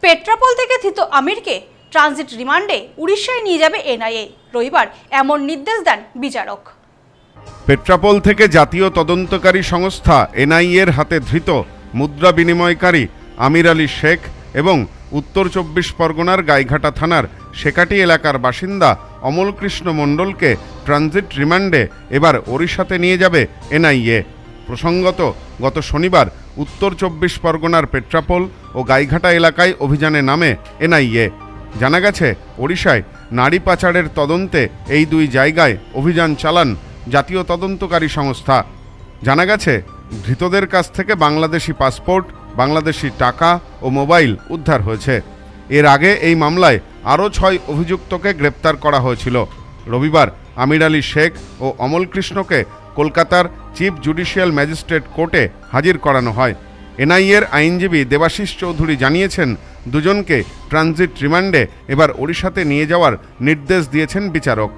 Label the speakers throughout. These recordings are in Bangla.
Speaker 1: পেট্রাপোল থেকে ধৃত আমিরকে ট্রানজিট রিমান্ডে উড়িষ্যায় নিয়ে যাবে এনআইএ। রবিবার এমন নির্দেশ দেন বিচারক।
Speaker 2: পেট্রাপোল থেকে জাতীয় তদন্তকারী সংস্থা এনআইএর হাতে ধৃত মুদ্রা বিনিময়কারী আমির আলী শেখ এবং উত্তর ২৪ পরগনার গাইঘাটা থানার শেকাটি এলাকার বাসিন্দা অমল কৃষ্ণ মণ্ডলকে ট্রানজিট রিমান্ডে এবার ওড়িশাতে নিয়ে যাবে এনআইএ। প্রসঙ্গত, গত শনিবার উত্তর ২৪ পরগনার পেট্রাপোল ও গাইঘাটা এলাকায় অভিযানে নামে এনআইএ। জানা গেছে, ওড়িশায় নারী পাচারের তদন্তে এই দুই জায়গায় অভিযান চালান জাতীয় তদন্তকারী সংস্থা। জানা গেছে, ধৃতদের কাছ থেকে বাংলাদেশি পাসপোর্ট, বাংলাদেশি টাকা ও মোবাইল উদ্ধার হয়েছে। এর আগে এই মামলায় আরও ৬ অভিযুক্তকে গ্রেপ্তার করা হয়েছিল। রবিবার আমির আলী শেখ ও অমল কৃষ্ণকে কলকাতার চিফ জুডিশিয়াল ম্যাজিস্ট্রেট কোর্টে হাজির করানো হয়। এনআইএর আইনজীবী দেবাশিস চৌধুরী জানিয়েছেন, দুজনকে ট্রানজিট রিমান্ডে এবার ওড়িশাতে নিয়ে যাওয়ার নির্দেশ দিয়েছেন বিচারক।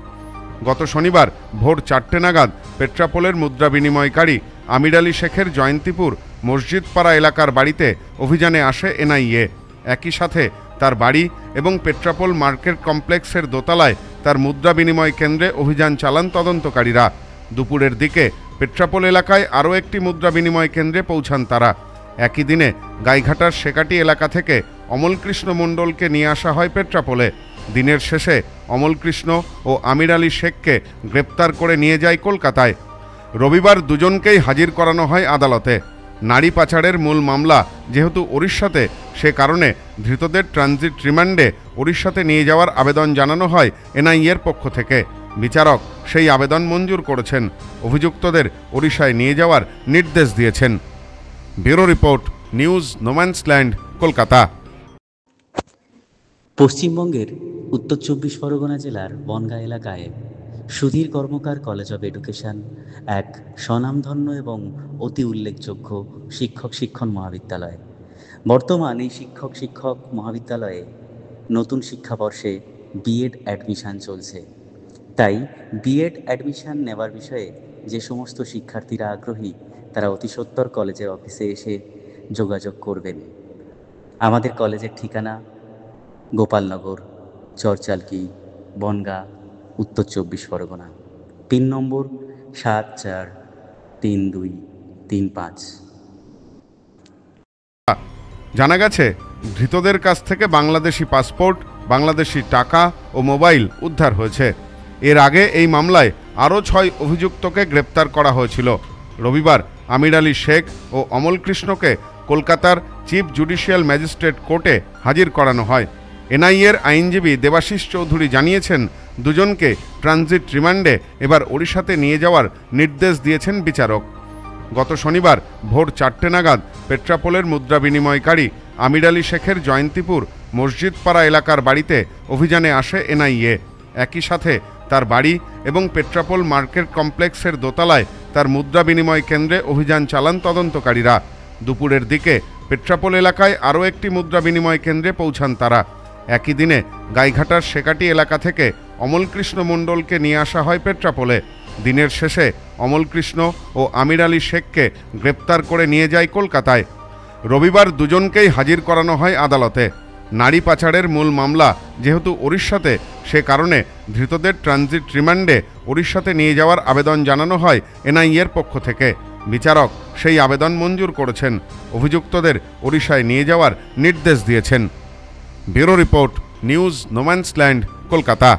Speaker 2: গত শনিবার ভোর ৪টে নাগাদ পেট্রাপোলের মুদ্রা বিনিময়কারী আমির আলী শেখের জয়ন্তীপুর মসজিদপাড়া এলাকার বাড়িতে অভিযানে আসে এনআইএ। একই সাথে তার বাড়ি এবং পেট্রাপোল মার্কেট কমপ্লেক্সের দোতলায় তার মুদ্রা বিনিময় কেন্দ্রে অভিযান চালান তদন্তকারীরা। দুপুরের দিকে পেট্রাপোল এলাকায় আরও একটি মুদ্রা বিনিময় কেন্দ্রে পৌঁছান তারা। একই দিনে গাইঘাটার শেকাটি এলাকা থেকে অমল কৃষ্ণ মণ্ডলকে নিয়ে আসা হয় পেট্রাপোলে। দিনের শেষে অমল কৃষ্ণ ও আমির আলী শেখকে গ্রেপ্তার করে নিয়ে যায় কলকাতায়। রবিবার দুজনকেই হাজির করানো হয় আদালতে। নারী পাচারের মূল মামলা যেহেতু ওড়িশাতে, সে কারণে ধৃতদের ট্রানজিট রিমান্ডে ওড়িশাতে নিয়ে যাওয়ার আবেদন জানানো হয় এনআইএর পক্ষ থেকে। বিচারক সেই আবেদন মঞ্জুর করেছেন। অভিযুক্তদের ওড়িশায় নিয়ে যাওয়ার নির্দেশ দিয়েছেন। Bureau report, news no man's land, Kolkata.
Speaker 3: পশ্চিমবঙ্গের উত্তর ২৪ পরগনা জেলার বনগাঁ এলাকায় সুধীর কর্মকার কলেজ অব এডুকেশন এক স্বনামধন্য এবং অতি উল্লেখযোগ্য শিক্ষণ মহাবিদ্যালয়। বর্তমান এই শিক্ষক মহাবিদ্যালয়ে নতুন শিক্ষাবর্ষে বিএড অ্যাডমিশান চলছে। তাই বিএড অ্যাডমিশান নেওয়ার বিষয়ে যে সমস্ত শিক্ষার্থীরা আগ্রহী, তারা অতি সত্বর কলেজের অফিসে এসে যোগাযোগ করবেন। আমাদের কলেজের ঠিকানা গোপালনগর, চরচালকি, বনগাঁ, উত্তর ২৪ পরগনা। পিন নম্বর ৭৪৩২৩৫।
Speaker 2: জানা গেছে, ধৃতদের কাছ থেকে বাংলাদেশি পাসপোর্ট, বাংলাদেশি টাকা ও মোবাইল উদ্ধার হয়েছে। এর আগে এই মামলায় আরও ৬ অভিযুক্তকে গ্রেপ্তার করা হয়েছিল। রবিবার আমির আলী শেখ ও অমল কৃষ্ণকে কলকাতার চিফ জুডিশিয়াল ম্যাজিস্ট্রেট কোর্টে হাজির করানো হয়। এনআইএর আইনজীবী দেবাশিস চৌধুরী জানিয়েছেন, দুজনকে ট্রানজিট রিমান্ডে এবার ওড়িশাতে নিয়ে যাওয়ার নির্দেশ দিয়েছেন বিচারক। গত শনিবার ভোর ৪টে নাগাদ পেট্রাপোলের মুদ্রা বিনিময়কারী আমির আলী শেখের জয়ন্তীপুর মসজিদপাড়া এলাকার বাড়িতে অভিযানে আসে এনআইএ। একই সাথে তার বাড়ি এবং পেট্রাপোল মার্কেট কমপ্লেক্সের দোতলায় তার মুদ্রা বিনিময় কেন্দ্রে অভিযান চালান তদন্তকারীরা। দুপুরের দিকে পেট্রাপোল এলাকায় আরও একটি মুদ্রা বিনিময় কেন্দ্রে পৌঁছান তারা। একই দিনে গাইঘাটার শেকাটি এলাকা থেকে অমল কৃষ্ণ মণ্ডলকে নিয়ে আসা হয় পেট্রাপোলে। দিনের শেষে অমল কৃষ্ণ ও আমির আলী শেখকে গ্রেপ্তার করে নিয়ে যায় কলকাতায়। রবিবার দুজনকেই হাজির করানো হয় আদালতে। নারী পাচারের মূল মামলা যেহেতু ওড়িশাতে, সে কারণে ধৃতদের ট্রানজিট রিমান্ডে ওড়িশাতে নিয়ে যাওয়ার আবেদন জানানো হয় এনআইএর পক্ষ থেকে। বিচারক সেই আবেদন মঞ্জুর করেছেন। অভিযুক্তদের ওড়িশায় নিয়ে যাওয়ার নির্দেশ দিয়েছেন। Bureau report, news no man's land, Kolkata.